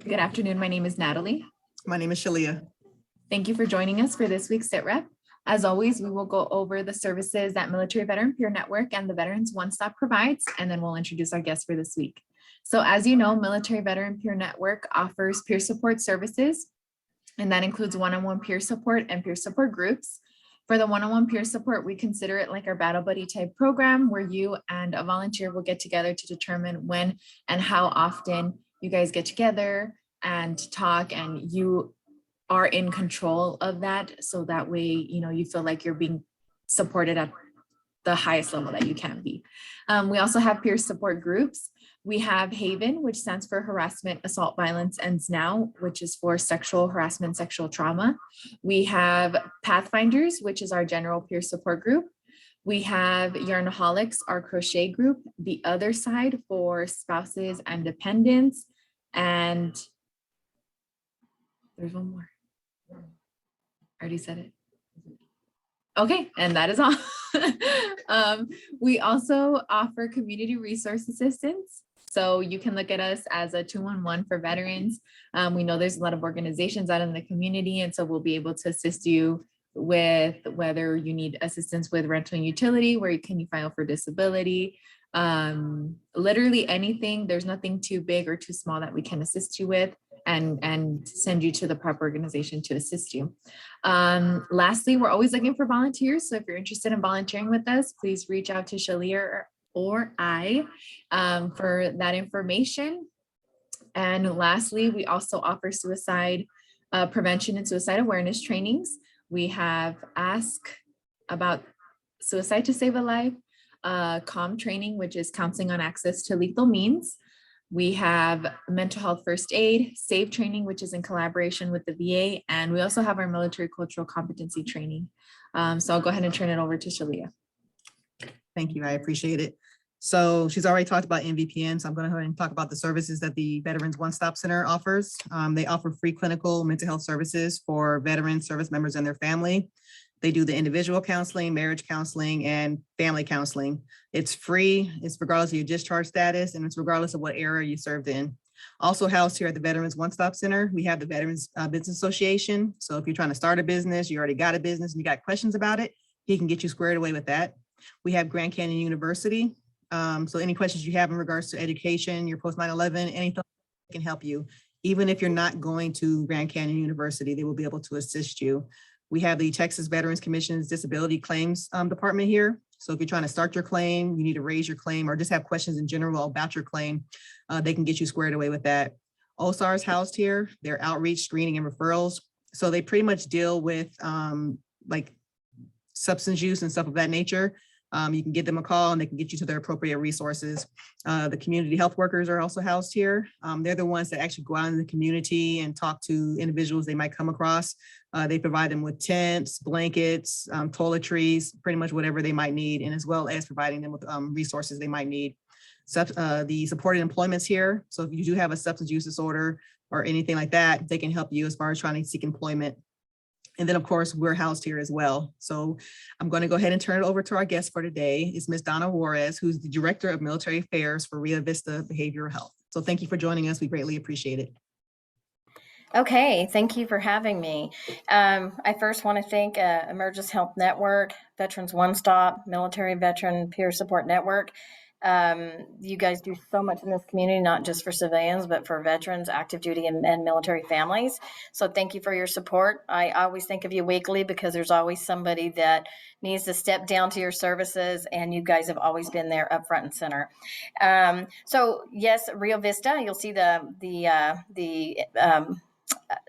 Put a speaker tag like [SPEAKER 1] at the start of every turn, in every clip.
[SPEAKER 1] Good afternoon. My name is Natalie.
[SPEAKER 2] My name is Shelia.
[SPEAKER 1] Thank you for joining us for this week's SITREP. As always, we will go over the services that Military Veteran Peer Network and the Veterans One Stop provides, and then we'll introduce our guests for this week. So as you know, Military Veteran Peer Network offers peer support services, and that includes one-on-one peer support and peer support groups. For the one-on-one peer support, we consider it like our battle buddy type program where you and a volunteer will get together to determine when and how often you guys get together and talk, and you are in control of that. So that way, you feel like you're being supported at the highest level that you can be. We also have peer support groups. We have Haven, which stands for Harassment, Assault, Violence Ends Now, which is for sexual harassment, sexual trauma. We have Pathfinders, which is our general peer support group. We have Yarnaholics, our crochet group. The other side for spouses and dependents. And there's one more. I already said it. Okay, and that is all. We also offer community resource assistance. So you can look at us as a 211 for veterans. We know there's a lot of organizations out in the community, and so we'll be able to assist you with whether you need assistance with rental and utility, where can you file for disability, literally anything. There's nothing too big or too small that we can assist you with and send you to the proper organization to assist you. Lastly, we're always looking for volunteers. So if you're interested in volunteering with us, please reach out to Shelia or I for that information. And lastly, we also offer suicide prevention and suicide awareness trainings. We have Ask About Suicide to Save a Life, CALM training, which is counseling on access to lethal means. We have mental health first aid, SAVE training, which is in collaboration with the VA. And we also have our military cultural competency training. So I'll go ahead and turn it over to Shelia.
[SPEAKER 2] Thank you. I appreciate it. So she's already talked about MVPN. So I'm going to go ahead and talk about the services that the Veterans One Stop Center offers. They offer free clinical mental health services for veterans, service members, and their family. They do the individual counseling, marriage counseling, and family counseling. It's free. It's regardless of your discharge status, and it's regardless of what era you served in. Also housed here at the Veterans One Stop Center, we have the Veterans Business Association. So if you're trying to start a business, you already got a business and you got questions about it, he can get you squared away with that. We have Grand Canyon University. So any questions you have in regards to education, your post 9/11, anything can help you. Even if you're not going to Grand Canyon University, they will be able to assist you. We have the Texas Veterans Commission's Disability Claims Department here. So if you're trying to start your claim, you need to raise your claim, or just have questions in general about your claim, they can get you squared away with that. OSAR is housed here. They're outreach, screening, and referrals. So they pretty much deal with like substance use and stuff of that nature. You can give them a call and they can get you to their appropriate resources. The community health workers are also housed here. They're the ones that actually go out in the community and talk to individuals they might come across. They provide them with tents, blankets, toiletries, pretty much whatever they might need, and as well as providing them with resources they might need. The supported employment's here. So if you do have a substance use disorder or anything like that, they can help you as far as trying to seek employment. And then, of course, we're housed here as well. So I'm going to go ahead and turn it over to our guest for today. It's Ms. Donna Juarez, who's the Director of Military Affairs for Rio Vista Behavioral Health. So thank you for joining us. We greatly appreciate it.
[SPEAKER 3] Okay, thank you for having me. I first want to thank Emergence Health Network, Veterans One Stop, Military Veteran Peer Support Network. You guys do so much in this community, not just for civilians, but for veterans, active duty, and military families. So thank you for your support. I always think of you weekly because there's always somebody that needs to step down to your services, and you guys have always been there up front and center. So yes, Rio Vista, you'll see the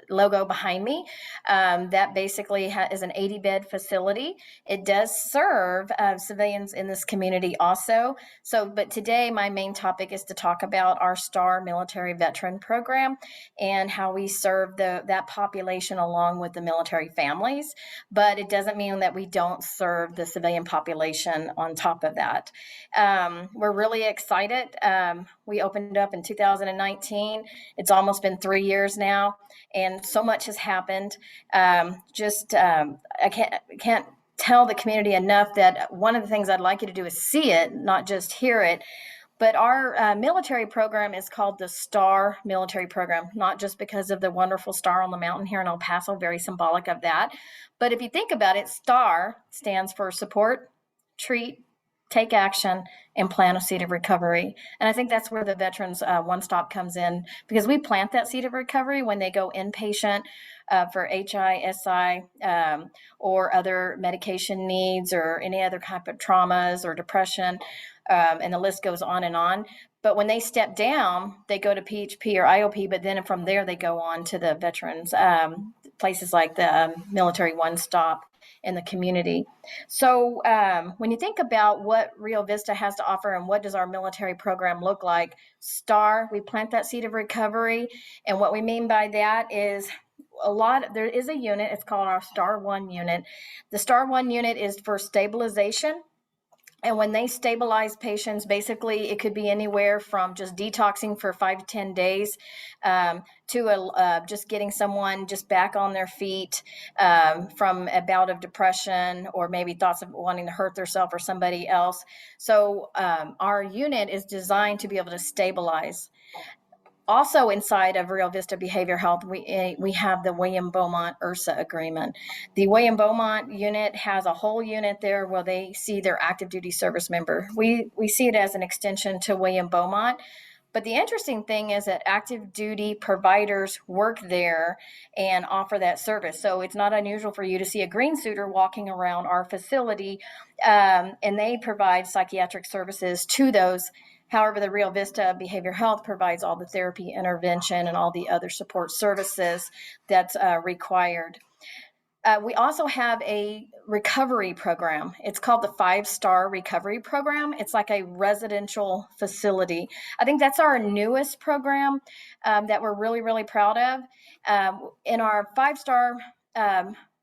[SPEAKER 3] logo behind me. That basically is an 80-bed facility. It does serve civilians in this community also. But today my main topic is to talk about our STAR Military Veteran Program and how we serve that population along with the military families. But it doesn't mean that we don't serve the civilian population on top of that. We're really excited. We opened up in 2019. It's almost been 3 years now. And so much has happened. I can't tell the community enough that one of the things I'd like you to do is see it, not just hear it. But our military program is called the STAR military program, not just because of the wonderful star on the mountain here in El Paso, very symbolic of that. But if you think about it, STAR stands for support, treat, take action, and plan a seat of recovery. And I think that's where the Veterans One Stop comes in, because we plant that seat of recovery when they go inpatient for HI, SI, or other medication needs or any other type of traumas or depression, and the list goes on and on. But when they step down, they go to PHP or IOP, but then from there they go on to the veterans, places like the Military One Stop in the community. So when you think about what Rio Vista has to offer and what does our military program look like, STAR, we plant that seed of recovery. And what we mean by that is there is a unit, it's called our STAR 1 unit. The STAR 1 unit is for stabilization. And when they stabilize patients, basically it could be anywhere from just detoxing for 5 to 10 days to just getting someone just back on their feet from a bout of depression or maybe thoughts of wanting to hurt themselves or somebody else. So our unit is designed to be able to stabilize. Also inside of Rio Vista Behavioral Health, we have the William Beaumont URSA agreement. The William Beaumont unit has a whole unit there where they see their active duty service member. We see it as an extension to William Beaumont. But the interesting thing is that active duty providers work there and offer that service. So it's not unusual for you to see a green suiter walking around our facility, and they provide psychiatric services to those. However, the Rio Vista Behavioral Health provides all the therapy intervention and all the other support services that's required. We also have a recovery program. It's called the 5-Star Recovery Program. It's like a residential facility. I think that's our newest program that we're really, really proud of. In our 5-Star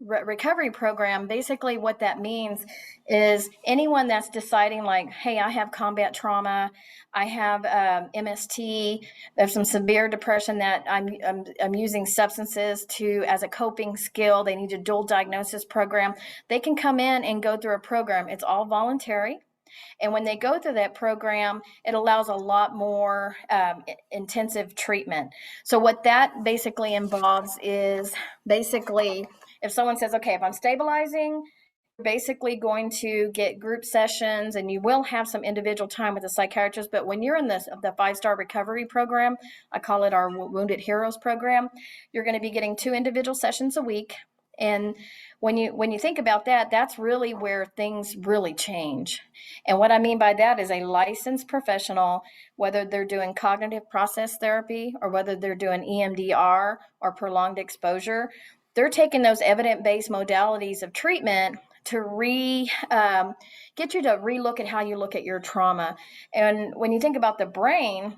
[SPEAKER 3] recovery program, basically what that means is anyone that's deciding like, hey, I have combat trauma, I have MST, there's some severe depression that I'm using substances as a coping skill, they need a dual diagnosis program, they can come in and go through a program. It's all voluntary. And when they go through that program, it allows a lot more intensive treatment. So what that basically involves is basically if someone says, okay, if I'm stabilizing, you're basically going to get group sessions and you will have some individual time with a psychiatrist. But when you're in the 5-Star recovery program, I call it our Wounded Heroes program, you're going to be getting 2 individual sessions a week. And when you think about that, that's really where things really change. And what I mean by that is a licensed professional, whether they're doing cognitive process therapy or whether they're doing EMDR or prolonged exposure, they're taking those evidence-based modalities of treatment to get you to relook at how you look at your trauma. And when you think about the brain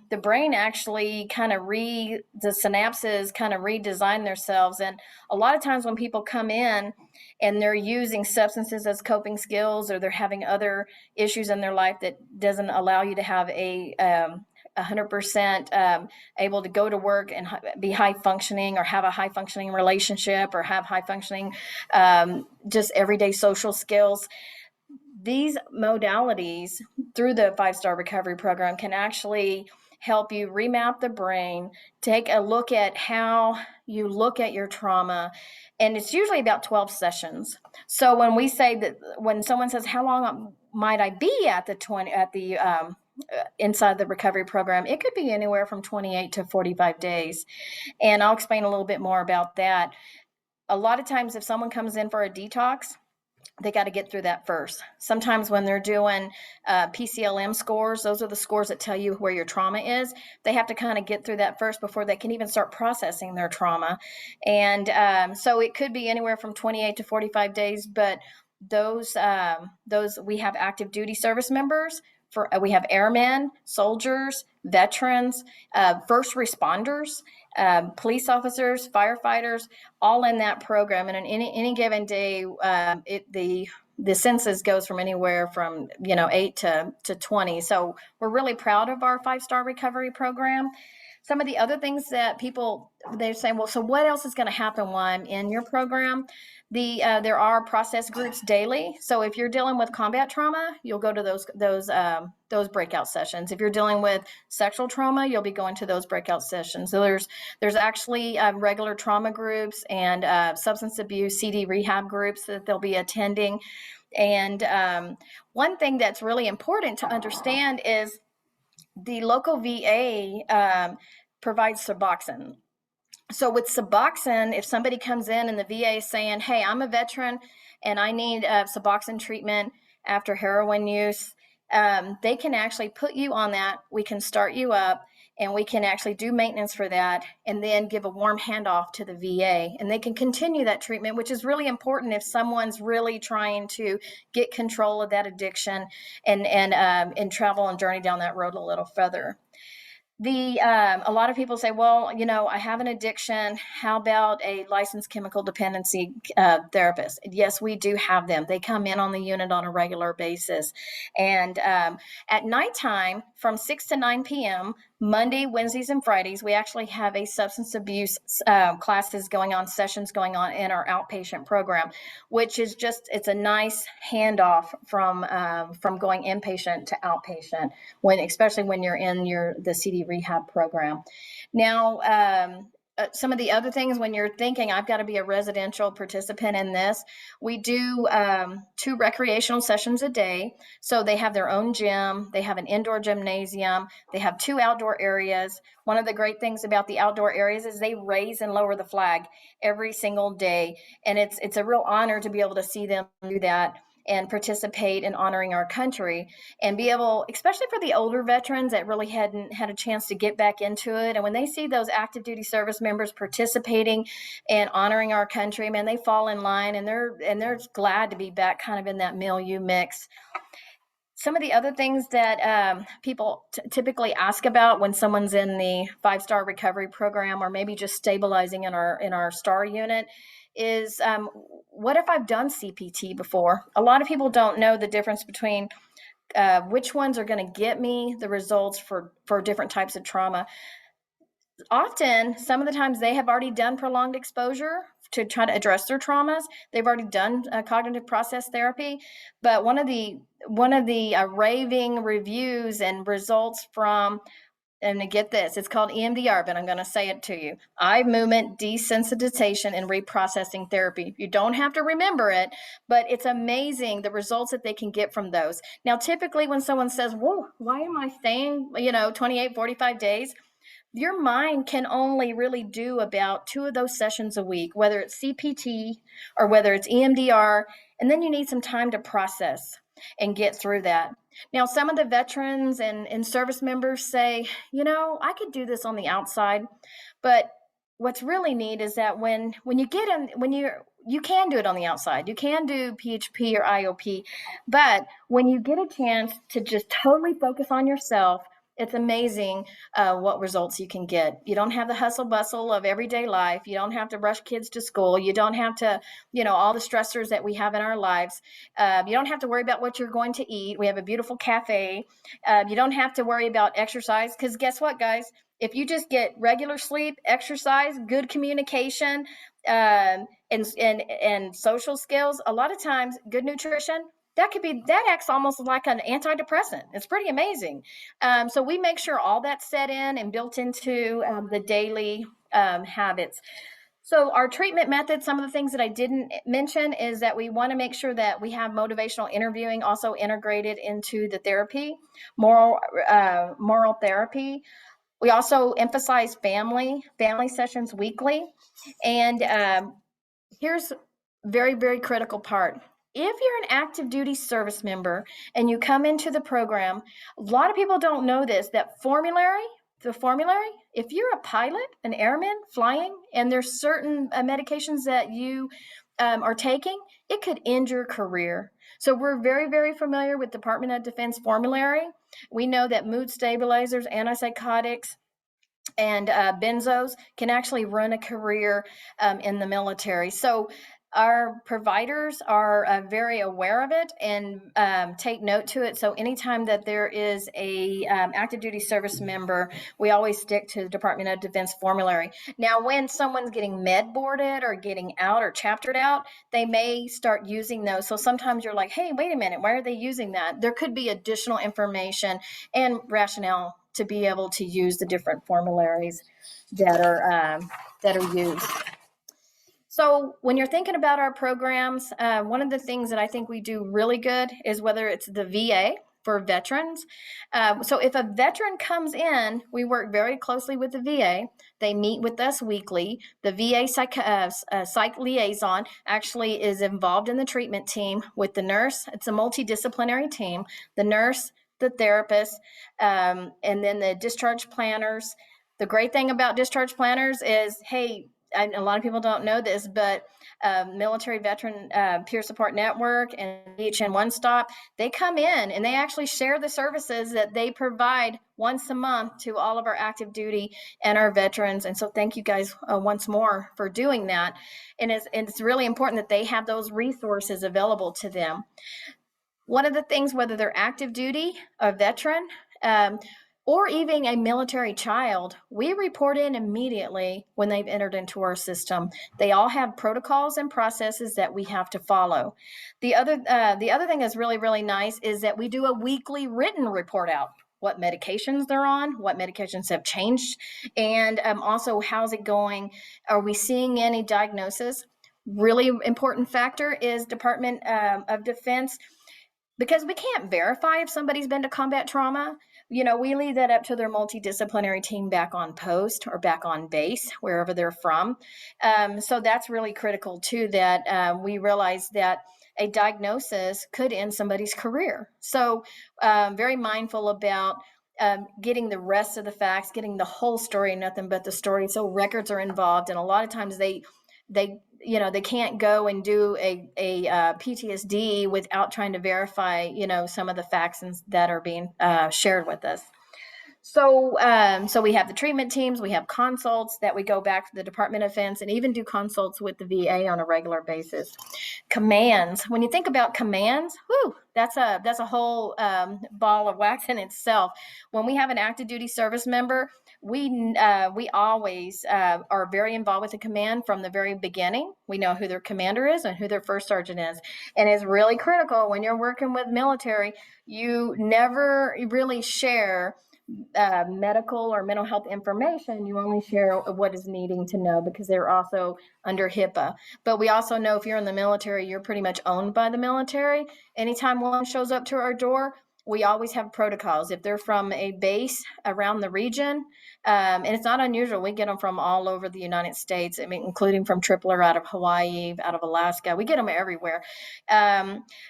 [SPEAKER 3] actually the synapses kind of redesign themselves. And a lot of times when people come in and they're using substances as coping skills or they're having other issues in their life that doesn't allow you to have a 100% able to go to work and be high functioning or have a high functioning relationship or have high functioning just everyday social skills. These modalities through the 5-Star recovery program can actually help you remap the brain, take a look at how you look at your trauma. And it's usually about 12 sessions. So when we say that, when someone says, how long might I be at inside the recovery program, it could be anywhere from 28 to 45 days. And I'll explain a little bit more about that. A lot of times if someone comes in for a detox, they got to get through that first. Sometimes when they're doing PCLM scores, those are the scores that tell you where your trauma is. They have to kind of get through that first before they can even start processing their trauma. And so it could be anywhere from 28 to 45 days, but those we have active duty service members. We have airmen, soldiers, veterans, first responders, police officers, firefighters, all in that program. And on any given day, the census goes from anywhere from 8 to 20. So we're really proud of our 5-Star recovery program. Some of the other things that people, they're saying, well, so what else is going to happen while I'm in your program? There are process groups daily. So if you're dealing with combat trauma, you'll go to those breakout sessions. If you're dealing with sexual trauma, you'll be going to those breakout sessions. So there's actually regular trauma groups and substance abuse, CD rehab groups that they'll be attending. And one thing that's really important to understand is the local VA provides Suboxone. So with Suboxone, if somebody comes in and the VA is saying, hey, I'm a veteran and I need Suboxone treatment after heroin use, they can actually put you on that. We can start you up and we can actually do maintenance for that and then give a warm handoff to the VA. And they can continue that treatment, which is really important if someone's really trying to get control of that addiction and travel and journey down that road a little further. A lot of people say, well, I have an addiction. How about a licensed chemical dependency therapist? Yes, we do have them. They come in on the unit on a regular basis. And at nighttime from 6 to 9 p.m., Monday, Wednesdays, and Fridays, we actually have a substance abuse classes going on, sessions going on in our outpatient program, which is it's a nice handoff from going inpatient to outpatient, especially when you're in the CD rehab program. Now, some of the other things when you're thinking, I've got to be a residential participant in this, we do 2 recreational sessions a day. So they have their own gym, they have an indoor gymnasium, they have 2 outdoor areas. One of the great things about the outdoor areas is they raise and lower the flag every single day. And it's a real honor to be able to see them do that and participate in honoring our country and be able, especially for the older veterans that really hadn't had a chance to get back into it. And when they see those active duty service members participating and honoring our country, man, they fall in line and they're glad to be back kind of in that milieu mix. Some of the other things that people typically ask about when someone's in the 5-star recovery program or maybe just stabilizing in our STAR unit is, what if I've done CPT before? A lot of people don't know the difference between which ones are going to get me the results for different types of trauma. Often, some of the times they have already done prolonged exposure to try to address their traumas. They've already done cognitive process therapy. But one of the raving reviews and results from, and to get this, it's called EMDR, but I'm going to say it to you. Eye movement desensitization and reprocessing therapy. You don't have to remember it, but it's amazing the results that they can get from those. Now, typically when someone says, whoa, why am I staying, 28, 45 days? Your mind can only really do about 2 of those sessions a week, whether it's CPT or whether it's EMDR, and then you need some time to process and get through that. Now, some of the veterans and service members say, I could do this on the outside, but what's really neat is that when you get in, you can do it on the outside, you can do PHP or IOP, but when you get a chance to just totally focus on yourself, it's amazing what results you can get. You don't have the hustle bustle of everyday life. You don't have to rush kids to school. You don't have to, all the stressors that we have in our lives. You don't have to worry about what you're going to eat. We have a beautiful cafe. You don't have to worry about exercise because guess what, guys? If you just get regular sleep, exercise, good communication, and social skills, a lot of times good nutrition, that acts almost like an antidepressant. It's pretty amazing. So we make sure all that's set in and built into the daily habits. So our treatment methods, some of the things that I didn't mention is that we want to make sure that we have motivational interviewing also integrated into the therapy, moral therapy. We also emphasize family sessions weekly. And here's very, very critical part. If you're an active duty service member and you come into the program, a lot of people don't know this, that the formulary, if you're a pilot, an airman flying, and there's certain medications that you are taking, it could end your career. So we're very, very familiar with Department of Defense formulary. We know that mood stabilizers, antipsychotics, and benzos can actually run a career in the military. So Our providers are very aware of it and take note to it. So anytime that there is a active duty service member, we always stick to the Department of Defense formulary. Now, when someone's getting med boarded or getting out or chaptered out, they may start using those. So sometimes you're like, hey, wait a minute, why are they using that? There could be additional information and rationale to be able to use the different formularies that are used. So when you're thinking about our programs, one of the things that I think we do really good is whether it's the VA for veterans. So if a veteran comes in, we work very closely with the VA. They meet with us weekly. The VA psych liaison actually is involved in the treatment team with the nurse. It's a multidisciplinary team. The nurse, the therapist, and then the discharge planners. The great thing about discharge planners is, hey, and a lot of people don't know this, but Military Veteran Peer Support Network and VHN One Stop, they come in and they actually share the services that they provide once a month to all of our active duty and our veterans. And so thank you guys once more for doing that. And it's really important that they have those resources available to them. One of the things, whether they're active duty, a veteran, or even a military child, we report in immediately when they've entered into our system. They all have protocols and processes that we have to follow. The other thing that's really, really nice is that we do a weekly written report out. What medications they're on, what medications have changed, and also how's it going? Are we seeing any diagnosis? Really important factor is Department of Defense, because we can't verify if somebody's been to combat trauma. We leave that up to their multidisciplinary team back on post or back on base, wherever they're from. So that's really critical too, that we realize that a diagnosis could end somebody's career. So very mindful about getting the rest of the facts, getting the whole story, nothing but the story. So records are involved, and a lot of times they can't go and do a PTSD without trying to verify, some of the facts that are being shared with us. So we have the treatment teams, we have consults that we go back to the Department of Defense and even do consults with the VA on a regular basis. Commands. When you think about commands, that's a whole ball of wax in itself. When we have an active duty service member, we always are very involved with the command from the very beginning. We know who their commander is and who their first sergeant is. And it's really critical when you're working with military, you never really share medical or mental health information. You only share what is needing to know, because they're also under HIPAA. But we also know if you're in the military, you're pretty much owned by the military. Anytime one shows up to our door, we always have protocols. If they're from a base around the region, and it's not unusual, we get them from all over the United States, including from Tripler out of Hawaii, out of Alaska. We get them everywhere.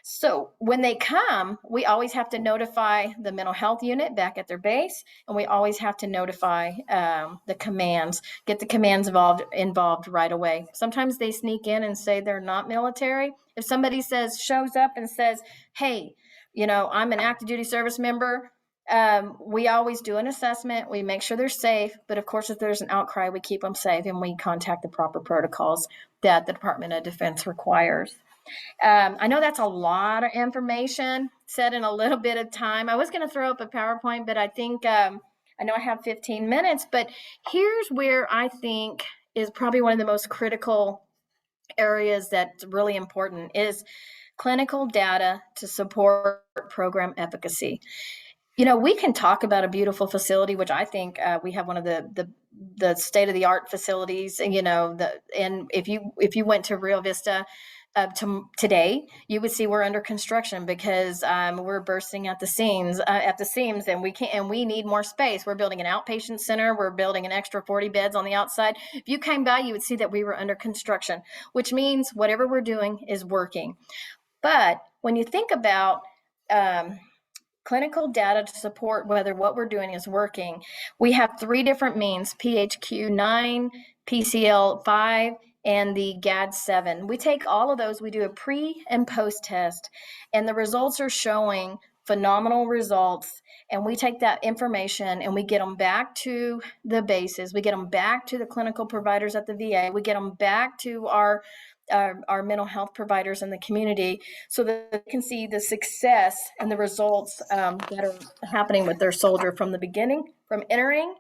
[SPEAKER 3] So when they come, we always have to notify the mental health unit back at their base, and we always have to notify the commands, get the commands involved right away. Sometimes they sneak in and say they're not military. If somebody shows up and says, hey, I'm an active duty service member, we always do an assessment. We make sure they're safe. But of course, if there's an outcry, we keep them safe and we contact the proper protocols that the Department of Defense requires. I know that's a lot of information said in a little bit of time. I was going to throw up a PowerPoint, but I think I know I have 15 minutes. But here's where I think is probably one of the most critical areas that's really important is clinical data to support program efficacy. We can talk about a beautiful facility, which I think we have one of the state-of-the-art facilities. And if you went to Rio Vista today, you would see we're under construction because we're bursting at the seams, and we need more space. We're building an outpatient center. We're building an extra 40 beds on the outside. If you came by, you would see that we were under construction, which means whatever we're doing is working. But when you think about clinical data to support whether what we're doing is working, we have 3 different means: PHQ-9, PCL-5, and the GAD-7. We take all of those, we do a pre and post test, and the results are showing phenomenal results. And we take that information and we get them back to the bases. We get them back to the clinical providers at the VA. We get them back to our our mental health providers in the community so that they can see the success and the results that are happening with their soldier from the beginning, from entering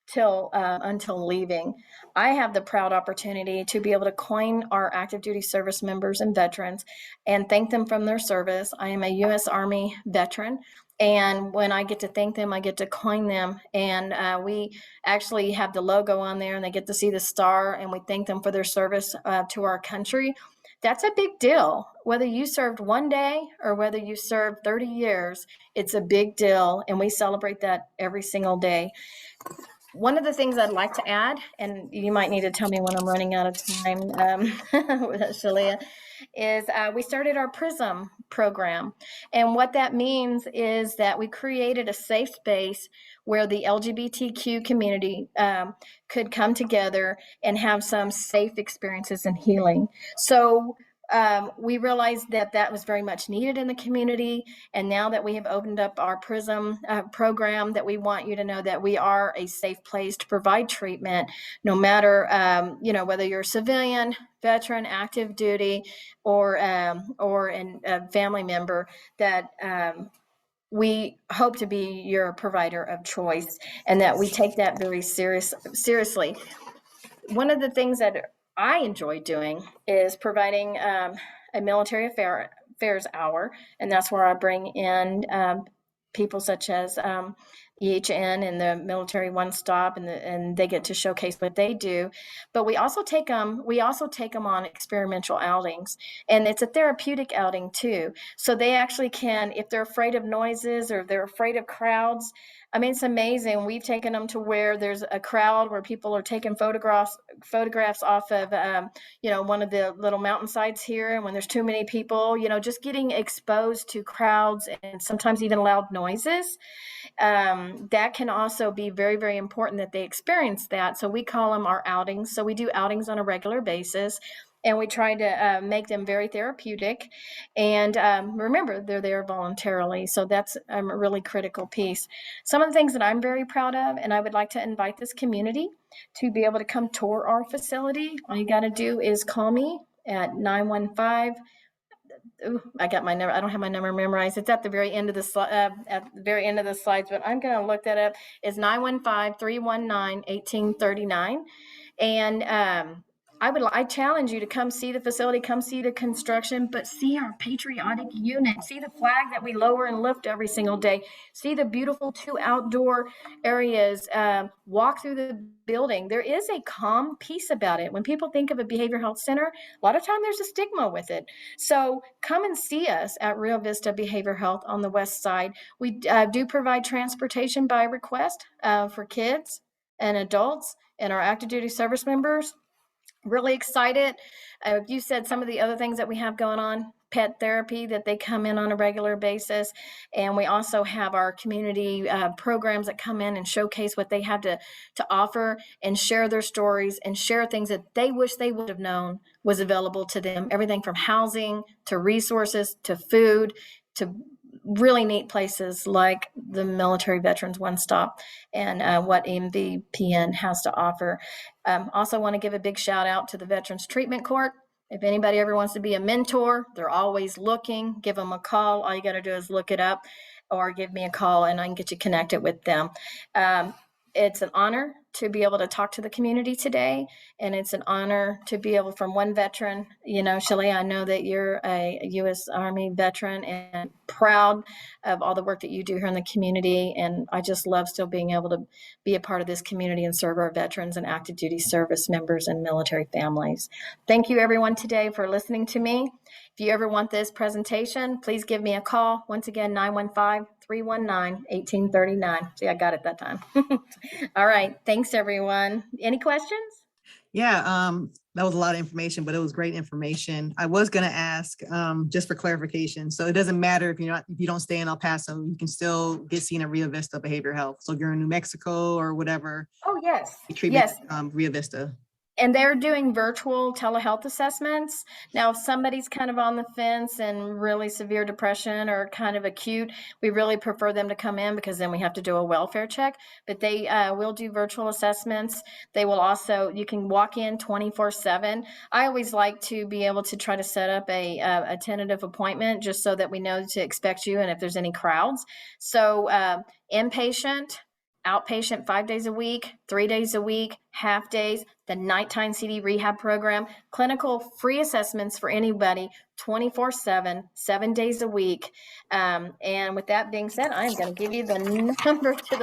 [SPEAKER 3] till until leaving. I have the proud opportunity to be able to coin our active duty service members and veterans and thank them from their service. I am a U.S. Army veteran. And when I get to thank them, I get to coin them. And we actually have the logo on there and they get to see the star and we thank them for their service to our country. That's a big deal. Whether you served one day or whether you served 30 years, it's a big deal. And we celebrate that every single day. One of the things I'd like to add, and you might need to tell me when I'm running out of time, Shelia, is we started our Prism program. And what that means is that we created a safe space where the LGBTQ community could come together and have some safe experiences in healing. So we realized that that was very much needed in the community. And now that we have opened up our Prism program, that we want you to know that we are a safe place to provide treatment, no matter, whether you're a civilian, veteran, active duty, or a family member, that we hope to be your provider of choice and that we take that very seriously. One of the things that I enjoy doing is providing a military affairs hour, and that's where I bring in people such as EHN and the Military One Stop, and they get to showcase what they do. But we also take them on experimental outings, and it's a therapeutic outing too. So they actually can, if they're afraid of noises or if they're afraid of crowds. I mean, it's amazing. We've taken them to where there's a crowd where people are taking photographs off of, one of the little mountainsides here. And when there's too many people, just getting exposed to crowds and sometimes even loud noises, that can also be very, very important that they experience that. So we call them our outings. So we do outings on a regular basis. And we try to make them very therapeutic. And remember, they're there voluntarily. So that's a really critical piece. Some of the things that I'm very proud of, and I would like to invite this community to be able to come tour our facility. All you got to do is call me at 915. I got my number. I don't have my number memorized. It's at the very end of the slides, but I'm going to look that up. It's 915-319-1839. And I challenge you to come see the facility, come see the construction, but see our patriotic unit, see the flag that we lower and lift every single day, see the beautiful 2 outdoor areas, walk through the building. There is a calm piece about it. When people think of a behavioral health center, a lot of time there's a stigma with it. So come and see us at Rio Vista Behavioral Health on the west side. We do provide transportation by request for kids and adults and our active duty service members. Really excited. You said some of the other things that we have going on, pet therapy, that they come in on a regular basis. And we also have our community programs that come in and showcase what they have to offer and share their stories and share things that they wish they would have known was available to them. Everything from housing to resources to food to really neat places like the Military Veterans One Stop and what MVPN has to offer. Also want to give a big shout out to the Veterans Treatment Court. If anybody ever wants to be a mentor, they're always looking. Give them a call. All you got to do is look it up or give me a call and I can get you connected with them. It's an honor to be able to talk to the community today. And it's an honor to be able, from one veteran, Shelia, I know that you're a U.S. Army veteran and proud of all the work that you do here in the community. And I just love still being able to be a part of this community and serve our veterans and active duty service members and military families. Thank you everyone today for listening to me. If you ever want this presentation, please give me a call. Once again, 915-319-1839. See, I got it that time. All right. Thanks, everyone. Any questions?
[SPEAKER 2] Yeah, that was a lot of information, but it was great information. I was going to ask, just for clarification. So it doesn't matter if you don't stay in El Paso, you can still get seen at Rio Vista Behavioral Health. So if you're in New Mexico or whatever.
[SPEAKER 3] Oh, yes.
[SPEAKER 2] Treatment,
[SPEAKER 3] Yes.
[SPEAKER 2] Rio Vista.
[SPEAKER 3] And they're doing virtual telehealth assessments. Now, if somebody's kind of on the fence and really severe depression or kind of acute, we really prefer them to come in because then we have to do a welfare check. But they will do virtual assessments. They will also, you can walk in 24/7. I always like to be able to try to set up a tentative appointment just so that we know to expect you and if there's any crowds. So inpatient, outpatient 5 days a week, 3 days a week, half days, the nighttime CD rehab program, clinical free assessments for anybody 24/7, 7 days a week. And with that being said, I'm going to give you the number to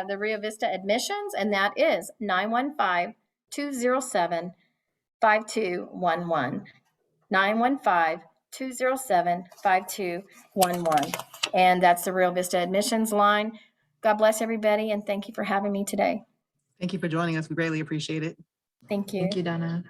[SPEAKER 3] the Rio Vista admissions, and that is 915-207-5211. 915-207-5211. And that's the Rio Vista admissions line. God bless everybody, and thank you for having me today.
[SPEAKER 2] Thank you for joining us. We greatly appreciate it.
[SPEAKER 3] Thank you.
[SPEAKER 1] Thank you, Donna.